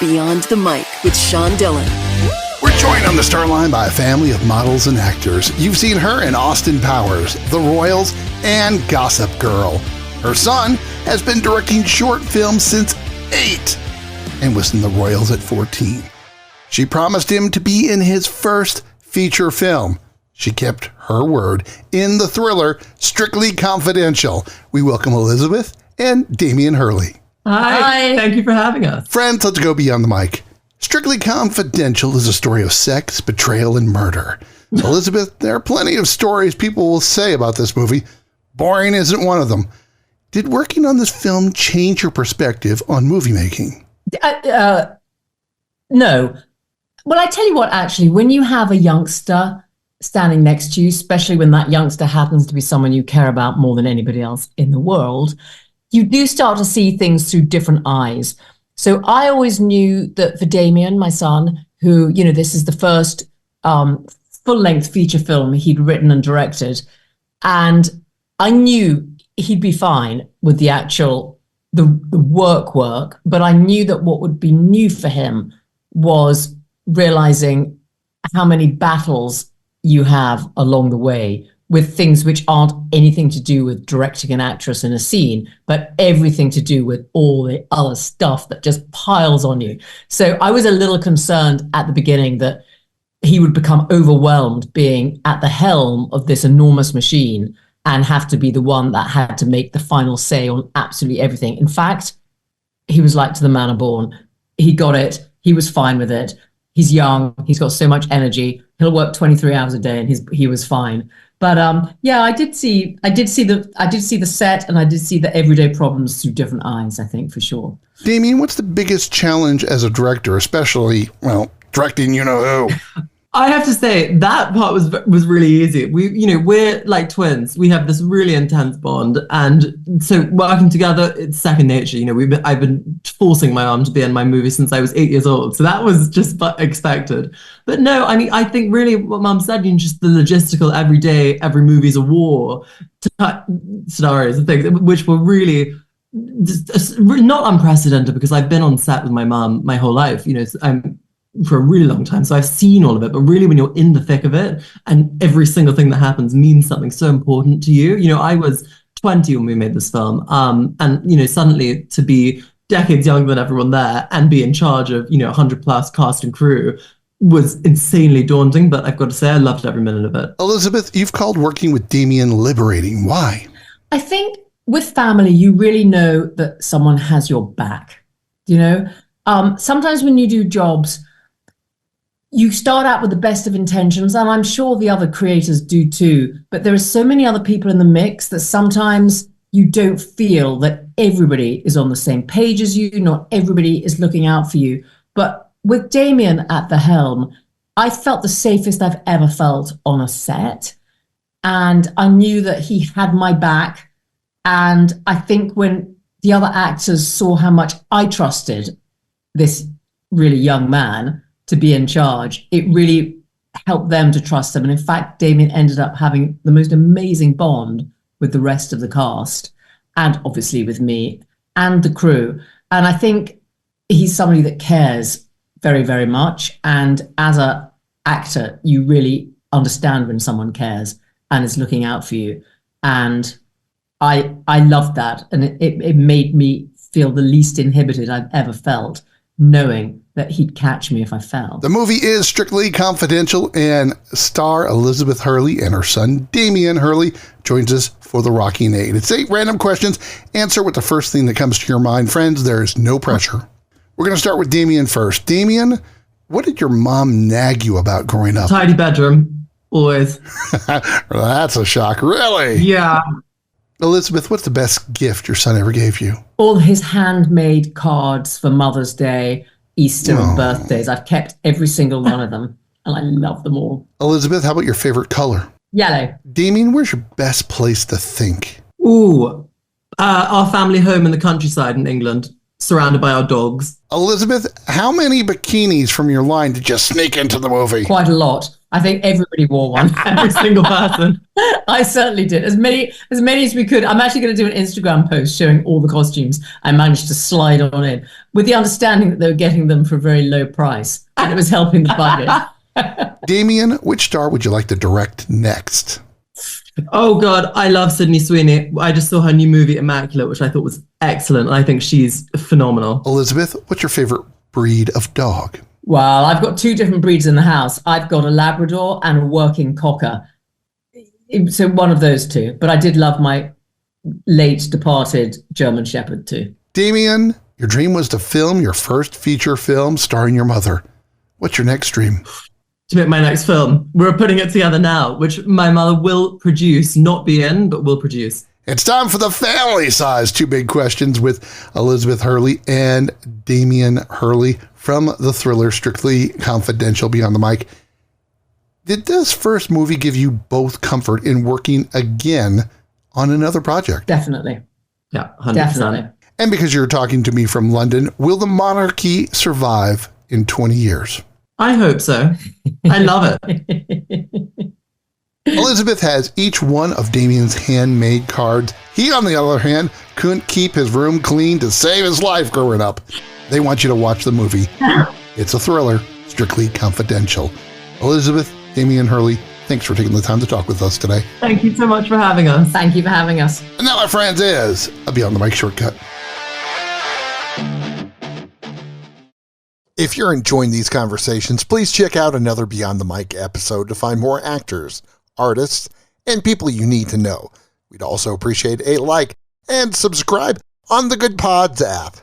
Beyond the Mic with Sean Dillon. We're joined on the Starline by a family of models and actors. You've seen her in Austin Powers, The Royals, and Gossip Girl. Her son has been directing short films since 8 and was in The Royals at 14. She promised him to be in his first feature film. She kept her word in the thriller Strictly Confidential. We welcome Elizabeth and Damien Hurley. Hi. Thank you for having us. Friends, let's go beyond the mic. Strictly Confidential is a story of sex, betrayal, and murder. Elizabeth, there are plenty of stories people will say about this movie. Boring isn't one of them. Did working on this film change your perspective on movie making? No. Well, I tell you what, actually, when you have a youngster standing next to you, especially when that youngster happens to be someone you care about more than anybody else in the world, you do start to see things through different eyes. So I always knew that for Damien, my son, who, this is the first full-length feature film he'd written and directed, and I knew he'd be fine with the actual, the work, but I knew that what would be new for him was realizing how many battles you have along the way with things which aren't anything to do with directing an actress in a scene, but everything to do with all the other stuff that just piles on you. So I was a little concerned at the beginning that he would become overwhelmed being at the helm of this enormous machine and have to be the one that had to make the final say on absolutely everything. In fact, he was like to the manor born. He got it. He was fine with it. He's young. He's got so much energy. He'll work 23 hours a day, and he was fine. But I did see the set, and I did see the everyday problems through different eyes, I think, for sure. Damien, what's the biggest challenge as a director, especially, directing who? I have to say that part was really easy. We're like twins. We have this really intense bond, and so working together, it's second nature. I've been forcing my mom to be in my movie since I was 8 years old, so that was just expected. But no, I think really what Mom said, just the logistical everyday, every movie's a war scenarios and things, which were really not unprecedented because I've been on set with my mom my whole life. I'm for a really long time. So I've seen all of it, but really when you're in the thick of it and every single thing that happens means something so important to you. I was 20 when we made this film. And suddenly to be decades younger than everyone there and be in charge of, 100 plus cast and crew was insanely daunting, but I've got to say I loved every minute of it. Elizabeth, you've called working with Damien liberating. Why? I think with family, you really know that someone has your back. Sometimes when you do jobs, you start out with the best of intentions, and I'm sure the other creators do too, but there are so many other people in the mix that sometimes you don't feel that everybody is on the same page as you, not everybody is looking out for you. But with Damien at the helm, I felt the safest I've ever felt on a set, and I knew that he had my back. And I think when the other actors saw how much I trusted this really young man to be in charge, it really helped them to trust him. And in fact, Damien ended up having the most amazing bond with the rest of the cast, and obviously with me and the crew. And I think he's somebody that cares very, very much. And as an actor, you really understand when someone cares and is looking out for you. And I loved that. And it made me feel the least inhibited I've ever felt, knowing that he'd catch me if I fell. The movie is Strictly Confidential, and star Elizabeth Hurley and her son Damien Hurley joins us for the Rocky Nade. It's 8 random questions. Answer with the first thing that comes to your mind. Friends, there is no pressure. We're going to start with Damien first. Damien, what did your mom nag you about growing up? Tidy bedroom, always. That's a shock, really? Yeah. Elizabeth, what's the best gift your son ever gave you? All his handmade cards for Mother's Day, Easter, and birthdays. I've kept every single one of them, and I love them all. Elizabeth, how about your favorite color? Yellow. Damien, where's your best place to think? Ooh, our family home in the countryside in England, surrounded by our dogs. Elizabeth, how many bikinis from your line did you sneak into the movie? Quite a lot. I think everybody wore one. Every single person. I certainly did. As many as we could. I'm actually going to do an Instagram post showing all the costumes I managed to slide on in, with the understanding that they were getting them for a very low price, and it was helping the budget. Damien, which star would you like to direct next? Oh God, I love Sydney Sweeney. I just saw her new movie Immaculate, which I thought was excellent. I think she's phenomenal. Elizabeth, what's your favorite breed of dog? Well, I've got 2 different breeds in the house. I've got a Labrador and a working cocker. So one of those 2. But I did love my late departed German Shepherd too. Damien, your dream was to film your first feature film starring your mother. What's your next dream? To make my next film. We're putting it together now, which my mother will produce, not be in, but will produce. It's time for the family size 2 big questions with Elizabeth Hurley and Damien Hurley from the thriller Strictly Confidential Beyond the Mic. Did this first movie give you both comfort in working again on another project? Definitely. Yeah, 100%. Definitely. And because you're talking to me from London, will the monarchy survive in 20 years? I hope so. I love it. Elizabeth has each one of Damien's handmade cards. He, on the other hand, couldn't keep his room clean to save his life growing up. They want you to watch the movie. It's a thriller, Strictly Confidential. Elizabeth, Damien Hurley, thanks for taking the time to talk with us today. Thank you so much for having us. Thank you for having us. And that, my friends, is a Beyond the Mic shortcut. If you're enjoying these conversations, please check out another Beyond the Mic episode to find more actors, artists, and people you need to know. We'd also appreciate a like and subscribe on the Good Pods app.